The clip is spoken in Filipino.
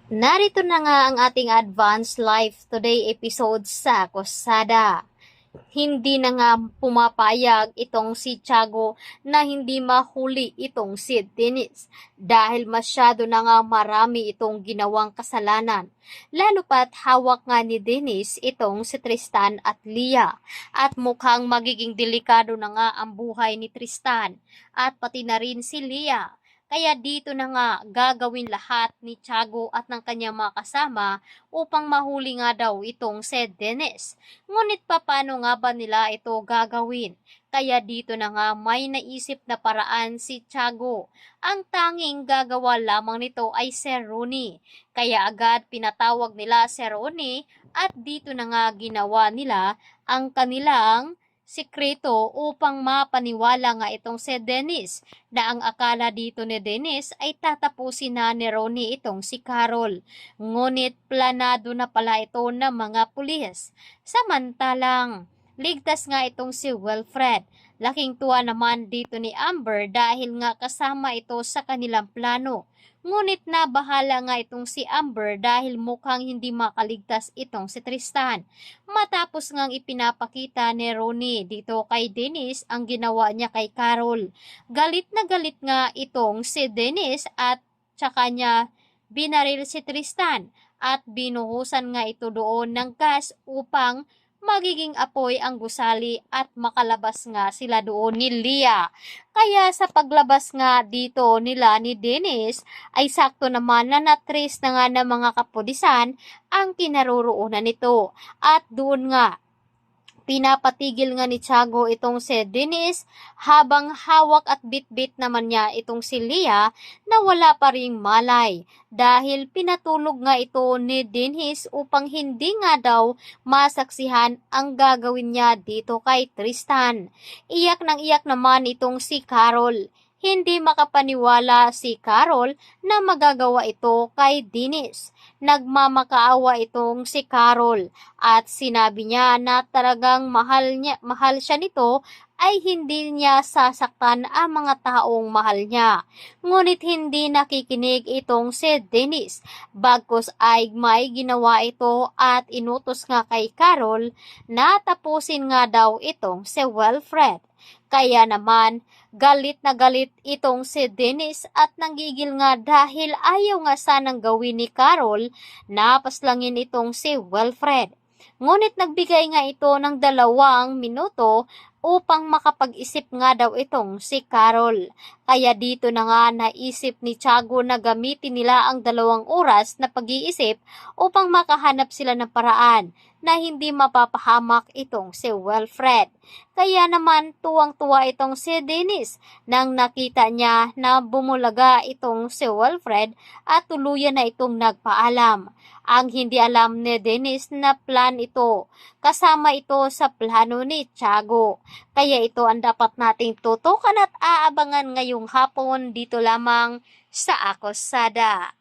Narito na nga ang ating Advanced Life Today episode sa Kusada. Hindi na nga pumapayag itong si Tiago na hindi mahuli itong si Dennis dahil masyado na nga marami itong ginawang kasalanan. Lalo pat hawak nga ni Dennis itong si Tristan at Leah at mukhang magiging delikado na nga ang buhay ni Tristan at pati na rin si Leah. Kaya dito na nga gagawin lahat ni Tiago at ng kanyang mga kasama upang mahuli nga daw itong si Dennis. Ngunit paano nga ba nila ito gagawin? Kaya dito na nga may naisip na paraan si Tiago. Ang tanging gagawa lamang nito ay si Rooney. Kaya agad pinatawag nila si Rooney at dito na nga ginawa nila ang kanilang sikreto upang mapaniwala nga itong si Dennis na ang akala dito ni Dennis ay tatapusin na ni Ronnie itong si Carol. Ngunit planado na pala ito ng mga pulis. Samantalang ligtas nga itong si Wilfred. Laking tuwa naman dito ni Amber dahil nga kasama ito sa kanilang plano. Ngunit nabahala nga itong si Amber dahil mukhang hindi makaligtas itong si Tristan. Matapos ngang ipinapakita ni Ronnie dito kay Dennis ang ginawa niya kay Carol. Galit na galit nga itong si Dennis at tsaka niya binaril si Tristan at binuhusan nga ito doon ng gas upang magiging apoy ang gusali at makalabas nga sila doon ni Leah. Kaya sa paglabas nga dito nila ni Dennis ay sakto naman na natrace na nga ng mga kapulisan ang kinaroroonan nito. At doon nga pinapatigil nga ni Tiago itong si Dennis habang hawak at bit-bit naman niya itong si Leah na wala pa ring malay dahil pinatulog nga ito ni Dennis upang hindi nga daw masaksihan ang gagawin niya dito kay Tristan. Iyak nang iyak naman itong si Carol. Hindi makapaniwala si Carol na magagawa ito kay Dennis. Nagmamakaawa itong si Carol at sinabi niya na talagang mahal siya nito ay hindi niya sasaktan ang mga taong mahal niya. Ngunit hindi nakikinig itong si Dennis. Bagkus ay may ginawa ito at inutos nga kay Carol na tapusin nga daw itong si Wilfred. Kaya naman, galit na galit itong si Dennis at nanggigil nga dahil ayaw nga sanang gawin ni Carol na paslangin itong si Wilfred. Ngunit nagbigay nga ito ng 2 minuto upang makapag-isip nga daw itong si Carol. Kaya dito na nga naisip ni Tiago na gamitin nila ang 2 oras na pag-iisip upang makahanap sila ng paraan na hindi mapapahamak itong si Wilfred. Kaya naman tuwang-tuwa itong si Dennis nang nakita niya na bumulaga itong si Wilfred at tuluyan na itong nagpaalam. Ang hindi alam ni Dennis na plan ito, kasama ito sa plano ni Tiago. Kaya ito ang dapat nating tutukan at aabangan ngayong hapon dito lamang sa Akosada.